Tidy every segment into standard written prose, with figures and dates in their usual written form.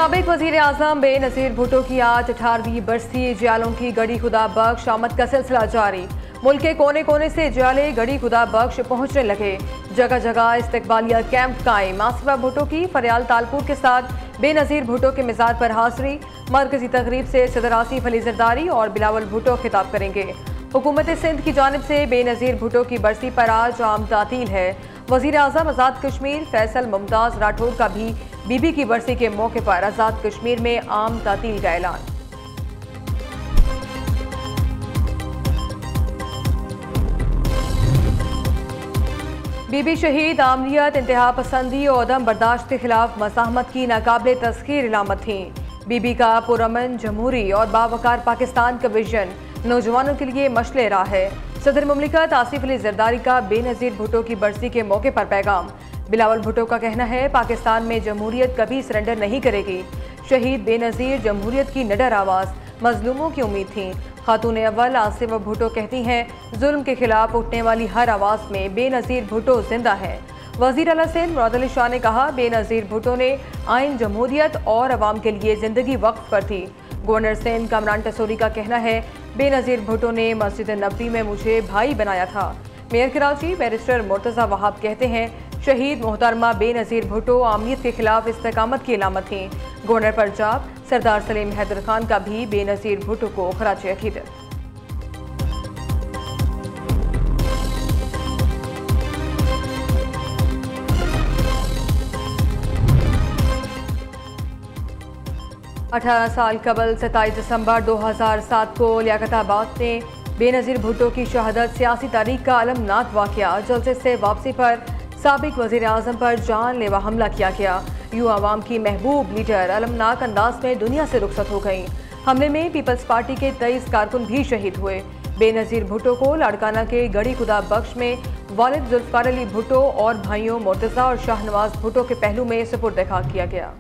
साबिक वज़ीर आज़म बेनज़ीर भुट्टो की आज 18वीं बरसी जियालों की गड़ी खुदा बख्श आमद का सिलसिला जारी। मुल्क के कोने कोने से जियाले गड़ी खुदा बख्श पहुंचने लगे। जगह जगह इस्तकबालिया कैंप कायम। आसिफा भुट्टो की फरियाल तालपुर के साथ बेनज़ीर भुट्टो के मिज़ार पर हाज़री। मरकजी तकरीब से सदर आसिफ अली ज़रदारी और बिलावल भुट्टो खिताब करेंगे। हुकूमत सिंध की जानिब से बेनज़ीर भुट्टो की बरसी पर आज आम तातील है। वज़ीर आज़म आज़ाद कश्मीर फैसल मुमताज़ राठौर का भी बीबी की बरसी के मौके पर आज़ाद कश्मीर में आम तातील का ऐलान। बीबी शहीद आमलियत, इंतहा पसंदी और अदम बर्दाश्त के खिलाफ मज़ाहमत की नाकाबिले तस्खीर इलामत थी। बीबी का पुरअमन, जमहूरी और बावकार पाकिस्तान का विजन नौजवानों के लिए मशले राह है। सदर मुमलिकत आसिफ अली ज़रदारी का बेनज़ीर भुट्टो की बरसी के मौके पर पैगाम। बिलावल भुट्टो का कहना है, पाकिस्तान में जमहूरियत कभी सरेंडर नहीं करेगी। शहीद बेनज़ीर जमहूरियत की निडर आवाज़, मजलूमों की उम्मीद थी। खातून अव्वल आसिफा भुट्टो कहती हैं, जुल्म के खिलाफ उठने वाली हर आवाज़ में बेनज़ीर भुट्टो जिंदा है। वज़ीर आला सिंध मुराद अली शाह ने कहा, बेनज़ीर भुट्टो ने आइन जमहूरियत और अवाम के लिए ज़िंदगी वक्फ कर थी। गवर्नर सिंध कामरान टसूरी का कहना है, बेनज़ीर भुट्टो ने मस्जिद नबवी में मुझे भाई बनाया था। मेयर कराची बैरिस्टर मुर्तज़ा वहाब कहते हैं, शहीद मोहतरमा बेनज़ीर भुट्टो आमलियत के खिलाफ इस्तेकामत की इलामत थी। गवर्नर पंजाब सरदार सलीम हैदर खान का भी बेनज़ीर भुट्टो को खराज अकीदत। अठारह साल कबल 27 दिसंबर 2007 को लियाकताबाद में बेनज़ीर भुट्टो की शहादत सियासी तारीख का अलमनाक वाक़या। जलसे से वापसी पर साबिक वज़ीर आज़म पर जानलेवा हमला किया गया। यूं आवाम की महबूब लीडर अलमनाक अंदाज में दुनिया से रुखसत हो गई। हमले में पीपल्स पार्टी के 23 कारकुन भी शहीद हुए। बेनज़ीर भुट्टो को लाड़काना के गड़ी खुदा बख्श में वालिद जुल्फ़िकार अली भुट्टो और भाइयों मुर्तज़ा और शाहनवाज भुट्टो के पहलू में सुपुर्द खाक किया गया।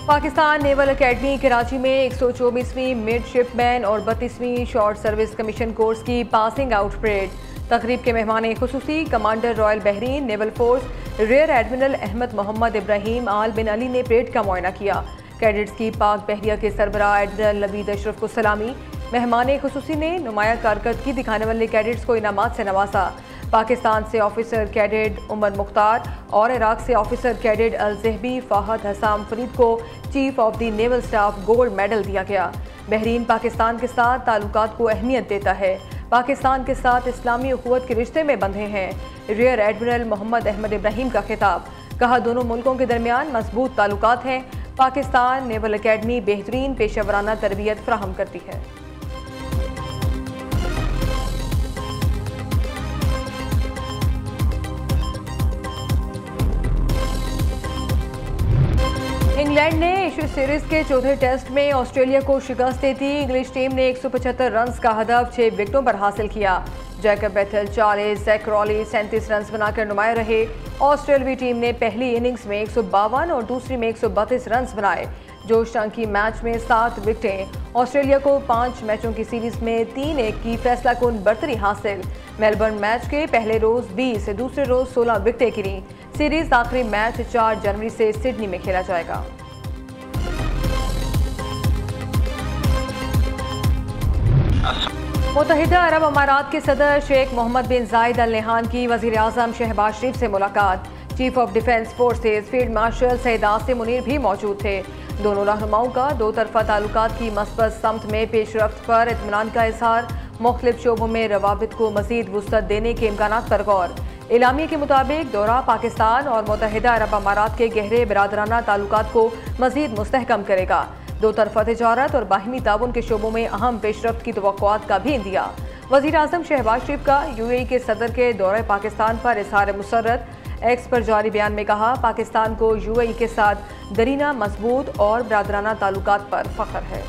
पाकिस्तान नेवल अकेडमी कराची में 124वीं मिडशिपमैन और 32वीं शॉर्ट सर्विस कमीशन कोर्स की पासिंग आउट परेड। तकरीब के मेहमान खुसूसी commander royal Bahrain naval force rear admiral Ahmed Mohammed Ibrahim Al bin Ali ने परेड का मुआयना किया। कैडेट्स की पाक बहरिया के सरबराह एडमिरल नवीद अशरफ को सलामी। मेहमान खुसूसी ने नुमाया कारकर्दगी दिखाने वाले कैडेट्स को इनामात से नवाजा। पाकिस्तान से ऑफिसर कैडेट उमर मुख्तार और इराक से ऑफिसर कैडेट अल-ज़हबी फ़ाहद हसाम फरीद को chief of the naval staff gold medal दिया गया। बहरीन पाकिस्तान के साथ ताल्लुकात को अहमियत देता है। पाकिस्तान के साथ इस्लामी उखुवत के रिश्ते में बंधे हैं। रियर एडमिरल मोहम्मद अहमद इब्राहिम का खिताब। कहा, दोनों मुल्कों के दरमियान मजबूत ताल्लुकात हैं। पाकिस्तान नेवल अकेडमी बेहतरीन पेशेवराना तरबियत फराहम करती है। इंग्लैंड ने एशिया सीरीज के चौथे टेस्ट में ऑस्ट्रेलिया को शिकस्त देती। इंग्लिश टीम ने 175 रन का हदफ 6 विकेटों पर हासिल किया। Jacob Bethell 40, Jack Crawley 37 run बनाकर नुमाया रहे। ऑस्ट्रेलवी टीम ने पहली इनिंग्स में 152 और दूसरी में 132 रन बनाए। जोश टांकी मैच में 7 विकेटें। ऑस्ट्रेलिया को 5 मैचों की सीरीज में 3-1 की फैसलाकुन बर्तरी हासिल। मेलबर्न मैच के पहले रोज 20, दूसरे रोज 16 विकेटें गिरी। सीरीज आखिरी मैच 4 जनवरी से सिडनी में खेला जाएगा। मुत्तहिदा अरब अमारात के सदर शेख मोहम्मद बिन जायद अल नहान की वज़ीर आज़म शहबाज शरीफ से मुलाकात। Chief of defence forces field marshal Syed Asim Munir भी मौजूद थे। दोनों रहनुमाओं का दो तरफा ताल्लुकात की मस्बत समत में पेशरफ्त पर इत्मीनान का इजहार। मुख्तलिफ शोबों में रवाबित को मज़ीद वुसअत देने के इम्कानात पर गौर। एलामिया के मुताबिक दौरा पाकिस्तान और मुत्तहिदा अरब अमारात के गहरे बिरादराना ताल्लुकात को मज़ीद मुस्तहकम करेगा। दो तरफा तिजारत और बाहिमी ताउन के शोबों में अहम पेशरफ्त की तवक्कुआत का भी इंदिया। वज़ीर आज़म शहबाज शरीफ का UAE के सदर के दौरे पाकिस्तान पर इज़हार मुसर्रत। एक्स पर जारी बयान में कहा, पाकिस्तान को UAE के साथ दरीना मजबूत और बिरादराना ताल्लुकात पर फख्र है।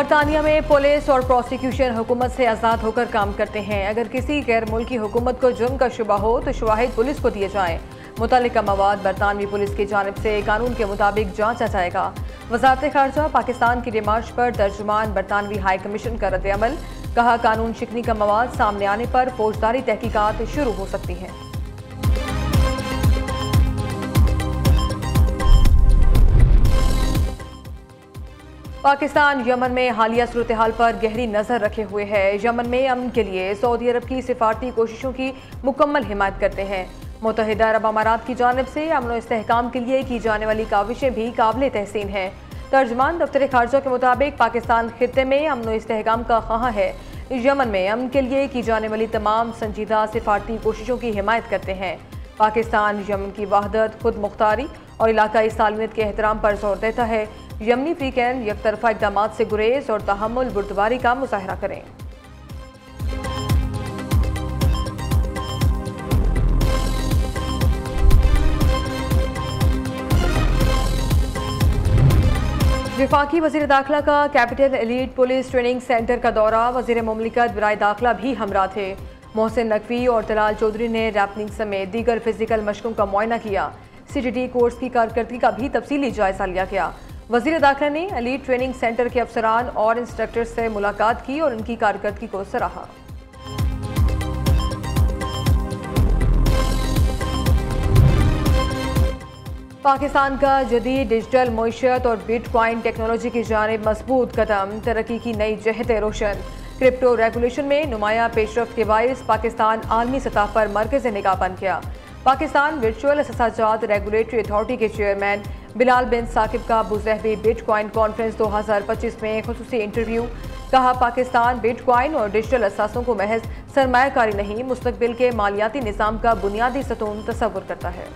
बरतानिया में पुलिस और प्रोसिक्यूशन हुकूमत से आज़ाद होकर काम करते हैं। अगर किसी गैर मुल्की हुकूमत को जुर्म का शुबा हो तो शवाहिद पुलिस को दिए जाएं। मुतल्लिका मवाद बरतानवी पुलिस की जानिब से कानून के मुताबिक जांचा जाएगा। वज़ारत ख़ारजा पाकिस्तान की डिमांड पर तर्जुमान बरतानवी हाई कमीशन का रद्द-ए-अमल। कहा, कानून शिकनी का मवाद सामने आने पर फौजदारी तहकीकात शुरू हो सकती हैं। पाकिस्तान यमन में हालिया सूरत हाल पर गहरी नजर रखे हुए है। यमन में अमन के लिए सऊदी अरब की सिफारती कोशिशों की मुकम्मल हिमायत करते हैं। मुत्तहिदा अरब अमारात की जानिब से अमन और इस्तेहकाम के लिए की जाने वाली काविशें भी काबिल तहसीन हैं। तर्जमान दफ्तर खारजा के मुताबिक पाकिस्तान खित्ते में अमन और इस्तेहकाम का ख्वाह है। यमन में अमन के लिए की जाने वाली तमाम संजीदा सिफारती कोशिशों की हिमायत करते हैं। पाकिस्तान यमन की वहदत, खुद मुख्तारी और इलाकाई सालमियत के एहतराम पर जोर देता है। यमनी फ्रीकैन यकतरफा इक़दाम से गुरेज और तहम्मुल बुर्दबारी का मुजाहरा करें। वफाकी वज़ीर दाखिला का capital elite police training centre का दौरा। वज़ीर मुमलिकत बराए दाखिला भी हमरा थे। मोहसिन नकवी और तलाल चौधरी ने रैपनिंग समेत दीगर फिजिकल मशकों का मुआयना किया। CTT कोर्स की कारकर्दगी का भी तफसीली जायजा लिया गया। वज़ीर दाखिला ने एलीट ट्रेनिंग सेंटर के अफसरान और इंस्ट्रक्टर से मुलाकात की और उनकी कारकर्दगी को सराहा। पाकिस्तान का जदीद डिजिटल मईशत और बिटकॉइन टेक्नोलॉजी की जानिब मजबूत कदम, तरक्की की नई जहत रोशन। क्रिप्टो रेगुलेशन में नुमाया पेशरफ्त के बायस पाकिस्तान आलमी सतह पर मरकज़ निगाह बन गया। पाकिस्तान वर्चुअल असाजात रेगुलेटरी अथॉरिटी के चेयरमैन बिलाल बिन साकिब का अबूज़हबी बिटकॉइन कॉन्फ्रेंस 2025 में खुसूसी इंटरव्यू। कहा, पाकिस्तान बिटकॉइन और डिजिटल असासों को महज सरमायाकारी नहीं, मुस्तकबिल के मालियाती निज़ाम का बुनियादी सतून तस्वुर करता है।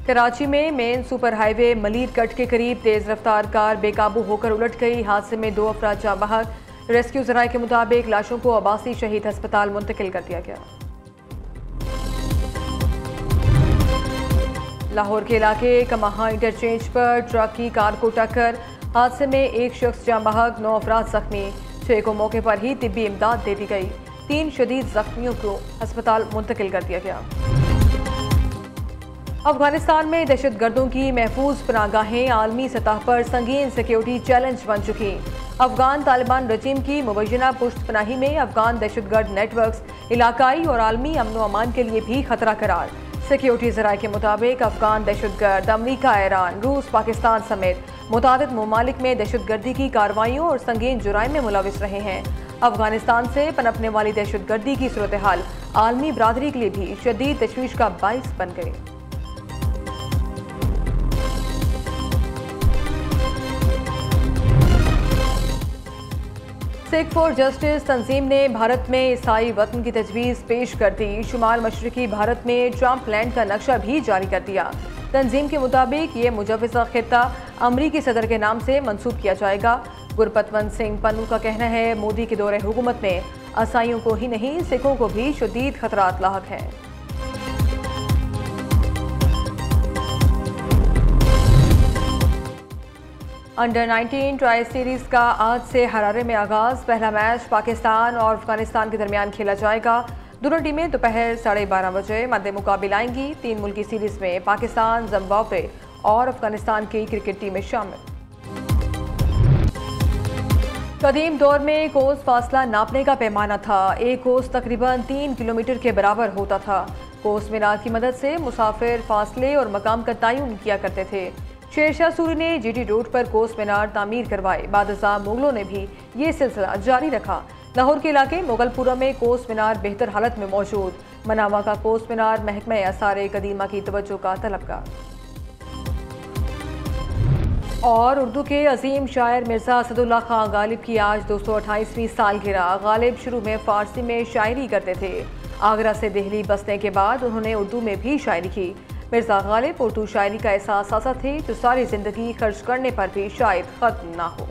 कराची में main super highway Malir cut के करीब तेज रफ्तार कार बेकाबू होकर उलट गई। हादसे में 2 अफराद जाँ बहक। रेस्क्यू ज़राए के मुताबिक लाशों को अब्बासी शहीद अस्पताल मुंतकिल कर दिया गया। लाहौर के इलाके कमाहा इंटरचेंज पर ट्रक की कार को टक्कर। हादसे में 1 शख्स जाँ बहक, 9 अफराद जख्मी। 6 को मौके पर ही तिब्बी इमदाद दे दी गई। 3 शदीद जख्मियों को अस्पताल मुंतकिल कर दिया गया। अफगानिस्तान में दहशतगर्दों की महफूज पनाहगाहें आलमी सतह पर संगीन सिक्योरिटी चैलेंज बन चुकी। अफगान तालिबान रजीम की मुबैना पुश्त पनाही में अफगान दहशतगर्द नेटवर्क्स इलाकाई और आलमी अमन व अमान के लिए भी खतरा करार। सिक्योरिटी ज़राए के मुताबिक अफगान दहशतगर्द अमरीका, ईरान, रूस, पाकिस्तान समेत मुतादिद ममालिक में दहशतगर्दी की कार्रवाइयों और संगीन जुराइम में मुलविस रहे हैं। अफगानिस्तान से पनपने वाली दहशतगर्दी की सूरत हाल आलमी बरादरी के लिए भी शदीद तशवीश का बाइस बन गई। सिख फॉर जस्टिस तंजीम ने भारत में ईसाई वतन की तजवीज़ पेश कर दी। शुमाल मशरकी भारत में ट्रंप लैंड का नक्शा भी जारी कर दिया। तंजीम के मुताबिक ये मुजव्वज़ा खित्ता अमरीकी सदर के नाम से मंसूब किया जाएगा। गुरपतवंत सिंह पन्नू का कहना है, मोदी के दौरे हुकूमत में ईसाइयों को ही नहीं सिखों को भी शदीद खतरात लाहक हैं। अंडर 19 ट्राई सीरीज का आज से हरारे में आगाज। पहला मैच पाकिस्तान और अफगानिस्तान के दरमियान खेला जाएगा। दोनों टीमें दोपहर 12:30 बजे मद्दे मुकाबिल आएंगी। 3 मुल्की सीरीज में पाकिस्तान, जिम्बाब्वे और अफगानिस्तान की क्रिकेट टीमें शामिल। कदीम दौर में कोस फासला नापने का पैमाना था। एक कोस तकरीबन 3 किलोमीटर के बराबर होता था। कोस मीनार की मदद से मुसाफिर फासले और मकाम का तयन किया करते थे। शेरशाह सूरी ने GT रोड पर कोस मीनार तामीर करवाए। बादशाह मुगलों ने भी ये सिलसिला जारी रखा। लाहौर के इलाके मुगलपुरा में कोस मीनार बेहतर हालत में मौजूद। मनावा का कोस मीनार महकमे आसार कदीमा की तवज्जो का तलबगार। और उर्दू के अजीम शायर मिर्ज़ा असदुल्ला खां गालिब की आज 228वीं सालगिरह। गालिब शुरू में फ़ारसी में शायरी करते थे। आगरा से दिल्ली बसने के बाद उन्होंने उर्दू में भी शायरी की। मिर्ज़ा गालिब उर्दू शायरी का ऐसा असासा थे जो सारी ज़िंदगी खर्च करने पर भी शायद ख़त्म ना हो।